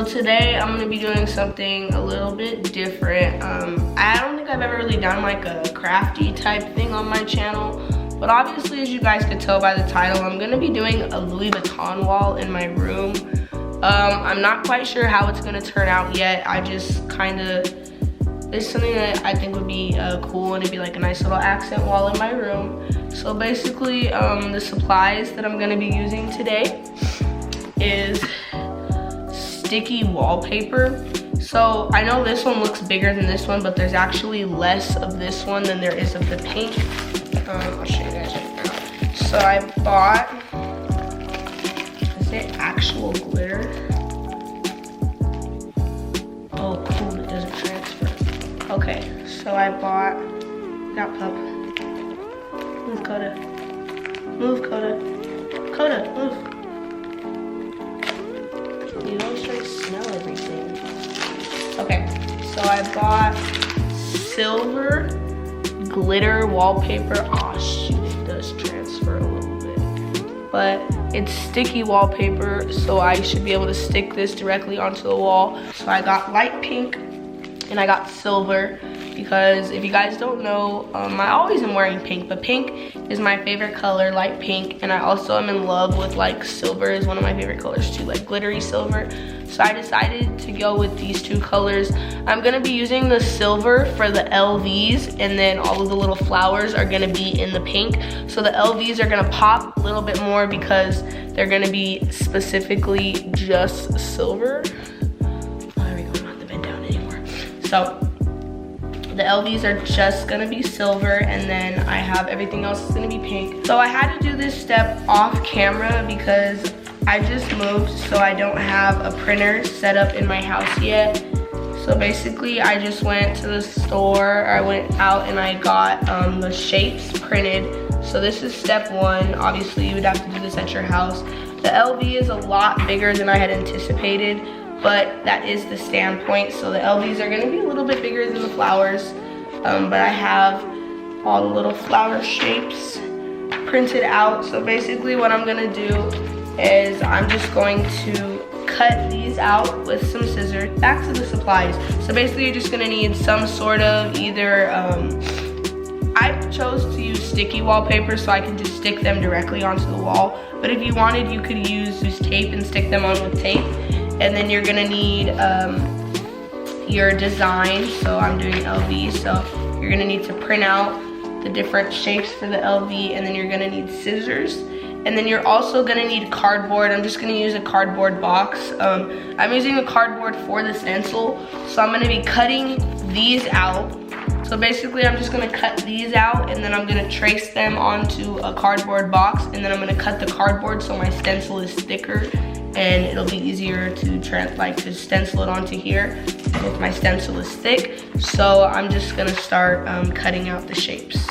today I'm gonna be doing something a little bit different. I don't think I've ever really done like a crafty type thing on my channel, but obviously, as you guys could tell by the title, I'm gonna be doing a Louis Vuitton wall in my room. I'm not quite sure how it's gonna turn out yet. I just it's something that I think would be cool, and it'd be like a nice little accent wall in my room. So basically, the supplies that I'm gonna be using today is sticky wallpaper. So I know this one looks bigger than this one, but there's actually less of this one than there is of the pink. I'll show you guys right now. So I bought, is it actual glitter? Oh cool, it doesn't transfer. Okay, so I bought, got pup. Move, Coda. Move, Coda. Coda, move. You always try to smell everything. Okay, so I bought silver glitter wallpaper. Oh shoot, it does transfer a little bit. But it's sticky wallpaper, so I should be able to stick this directly onto the wall. So I got light pink and I got silver, because if you guys don't know, I always am wearing pink, but pink is my favorite color, light pink, and I also am in love with like silver is one of my favorite colors too, like glittery silver. So I decided to go with these two colors. I'm gonna be using the silver for the LVs, and then all of the little flowers are gonna be in the pink. So the LVs are gonna pop a little bit more because they're gonna be specifically just silver. Oh, there we go, I'm not the bed down anymore. So the LVs are just gonna be silver, and then I have everything else is gonna be pink. So I had to do this step off camera because I just moved, so I don't have a printer set up in my house yet. So basically I just went to the store, I went out and I got the shapes printed. So this is step one. Obviously you would have to do this at your house. The LV is a lot bigger than I had anticipated, but that is the standpoint. So the LVs are gonna be a little bit bigger than the flowers, but I have all the little flower shapes printed out. So basically what I'm gonna do is I'm just going to cut these out with some scissors. Back to the supplies. So basically you're just gonna need some sort of either, I chose to use sticky wallpaper so I can just stick them directly onto the wall. But if you wanted, you could use tape and stick them on with tape. And then you're gonna need your design. So I'm doing LV, so you're gonna need to print out the different shapes for the LV, and then you're gonna need scissors. And then you're also gonna need cardboard. I'm just gonna use a cardboard box. I'm using a cardboard for the stencil, so I'm gonna be cutting these out. So basically I'm just gonna cut these out, and then I'm gonna trace them onto a cardboard box, and then I'm gonna cut the cardboard so my stencil is thicker, and it'll be easier to stencil it onto here if my stencil is thick. So I'm just gonna start cutting out the shapes.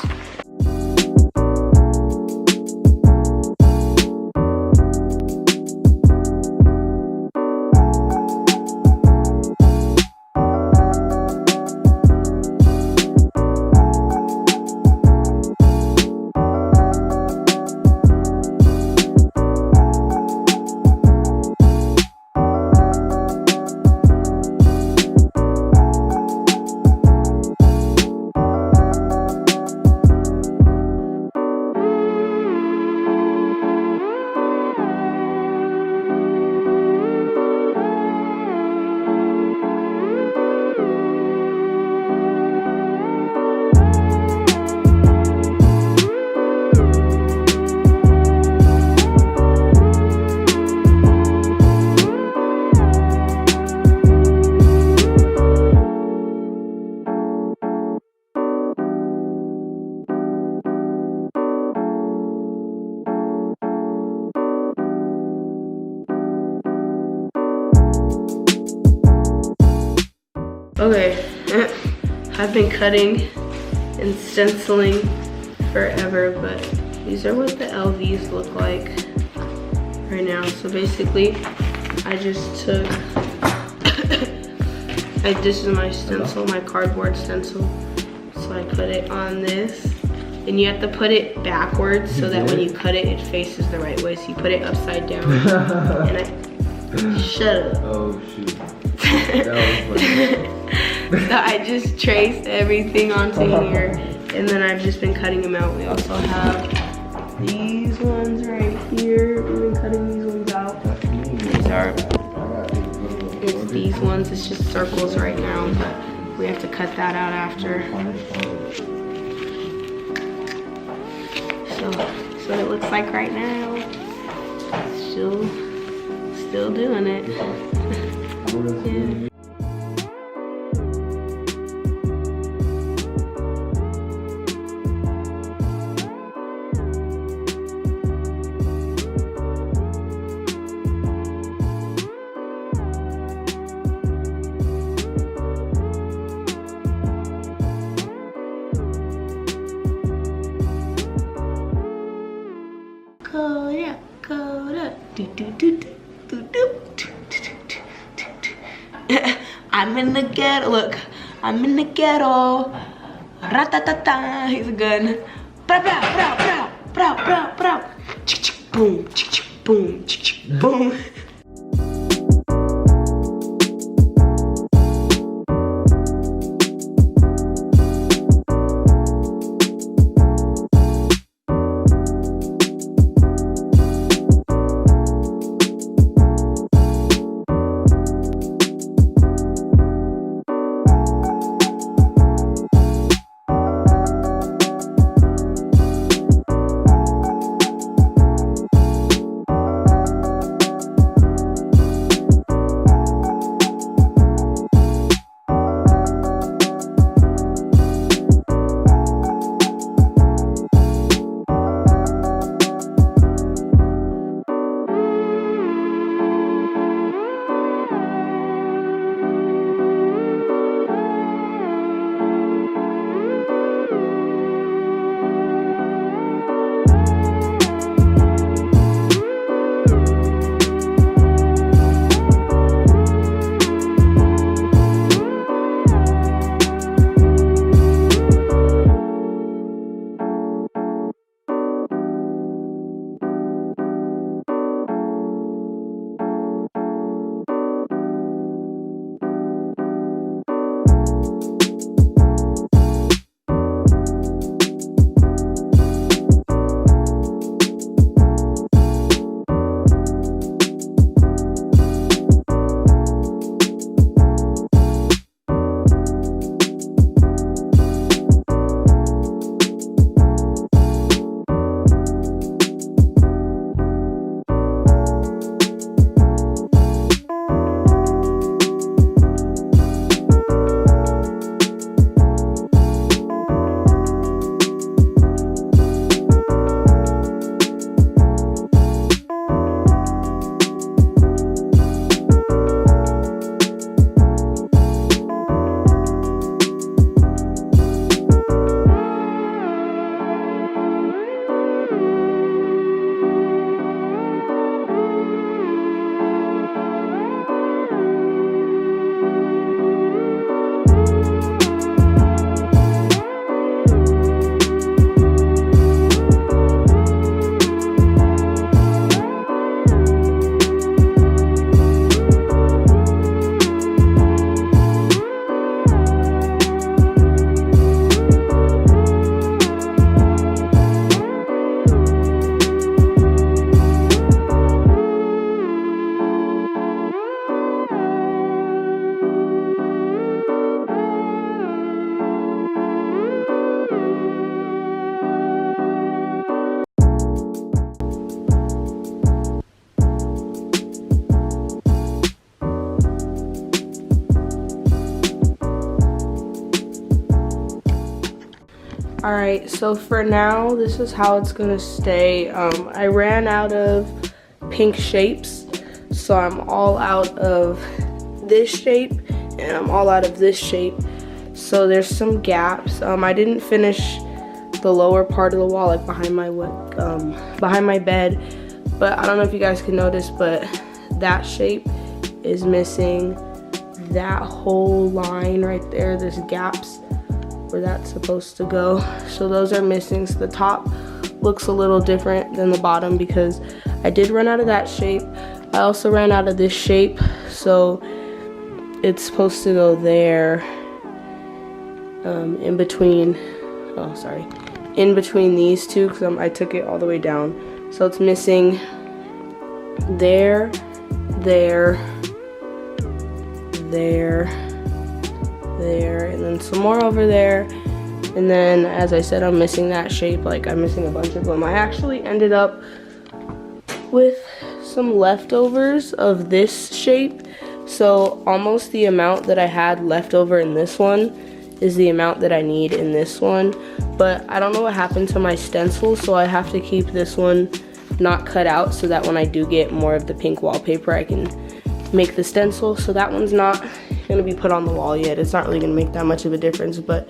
Okay, I've been cutting and stenciling forever, but these are what the LVs look like right now. So basically, I just took, this is my stencil, my cardboard stencil. So I put it on this, and you have to put it backwards so that when you cut it, it faces the right way. So you put it upside down, and Shut up. Oh shoot. That was funny. So I just traced everything onto here, and then I've just been cutting them out. We also have these ones right here. We've been cutting these ones out. These are, it's these ones. It's just circles right now, but we have to cut that out after. So that's what it looks like right now. Still doing it. Yeah. Coda, do do do do do do. I'm in the ghetto. Look, I'm in the ghetto. Ratatata. He's a gun. Brow, brow, brow, brow, brow, brow, brow. Chick, chick, boom, chick, chick, boom, chick, chick, boom. Alright, so for now, this is how it's gonna stay. I ran out of pink shapes, so I'm all out of this shape, and I'm all out of this shape. So there's some gaps. I didn't finish the lower part of the wall, like behind my bed, but I don't know if you guys can notice, but that shape is missing. That whole line right there, there's gaps where that's supposed to go, so those are missing. So the top looks a little different than the bottom because I did run out of that shape, I also ran out of this shape, so it's supposed to go there, in between, in between these two, because I took it all the way down. So it's missing there, there, there, there, and then some more over there. And then, as I said, I'm missing that shape, like I'm missing a bunch of them. I actually ended up with some leftovers of this shape. So almost the amount that I had left over in this one is the amount that I need in this one. But I don't know what happened to my stencil, so I have to keep this one not cut out so that when I do get more of the pink wallpaper, I can make the stencil. So that one's not gonna be put on the wall yet. It's not really gonna make that much of a difference, but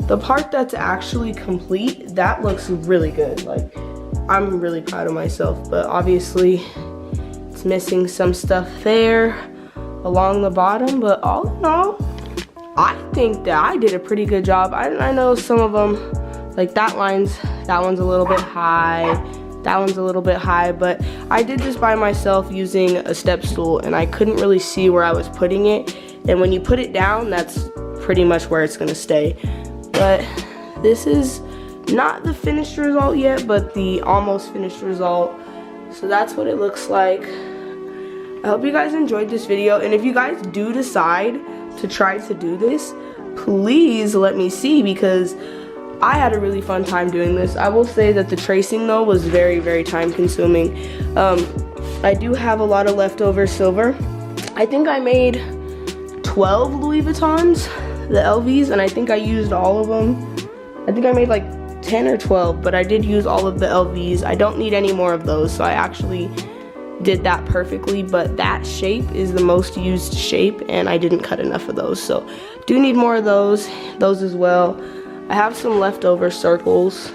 the part that's actually complete, that looks really good. Like, I'm really proud of myself, but obviously it's missing some stuff there along the bottom, but all in all, I think that I did a pretty good job. I know some of them, like that one's a little bit high, that one's a little bit high, but I did this by myself using a step stool, and I couldn't really see where I was putting it, and when you put it down, that's pretty much where it's gonna stay. But this is not the finished result yet, but the almost finished result. So that's what it looks like. I hope you guys enjoyed this video, and if you guys do decide to try to do this, please let me see, because I had a really fun time doing this. I will say that the tracing though was very, very time consuming. I do have a lot of leftover silver. I think I made 12 Louis Vuittons, the LVs, and I think I used all of them. I think I made like 10 or 12, but I did use all of the LVs. I don't need any more of those, so I actually did that perfectly, but that shape is the most used shape, and I didn't cut enough of those, so do need more of those as well. I have some leftover circles,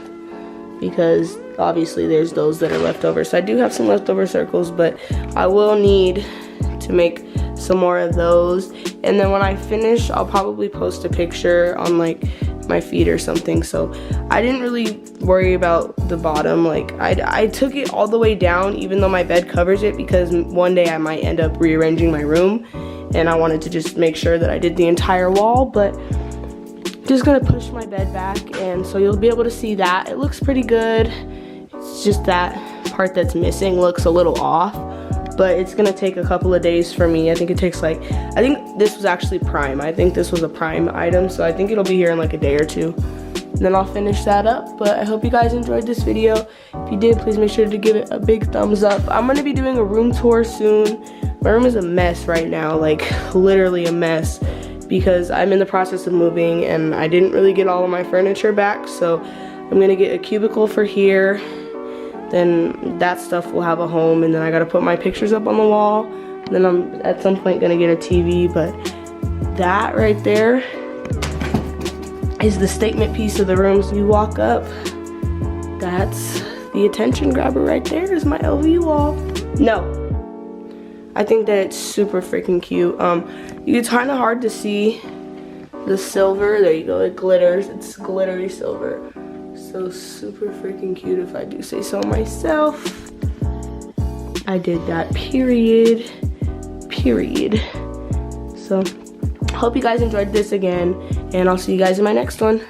because obviously there's those that are leftover, so I do have some leftover circles, but I will need to make some more of those. And then when I finish, I'll probably post a picture on like my feed or something. So I didn't really worry about the bottom. Like I took it all the way down, even though my bed covers it, because one day I might end up rearranging my room, and I wanted to just make sure that I did the entire wall. But just gonna push my bed back, and so you'll be able to see that. It looks pretty good. It's just that part that's missing looks a little off, but it's gonna take a couple of days for me. I think it takes like, I think this was actually prime. I think this was a prime item, so I think it'll be here in like a day or two. And then I'll finish that up. But I hope you guys enjoyed this video. If you did, please make sure to give it a big thumbs up. I'm gonna be doing a room tour soon. My room is a mess right now, like literally a mess, because I'm in the process of moving and I didn't really get all of my furniture back. So I'm gonna get a cubicle for here. Then that stuff will have a home, and then I gotta put my pictures up on the wall. And then I'm at some point gonna get a TV, but that right there is the statement piece of the room. So you walk up, that's the attention grabber right there, is my LV wall. No, I think that it's super freaking cute. It's kind of hard to see the silver. There you go, it glitters, it's glittery silver. So super freaking cute, if I do say so myself. I did that, period. So hope you guys enjoyed this again, and I'll see you guys in my next one.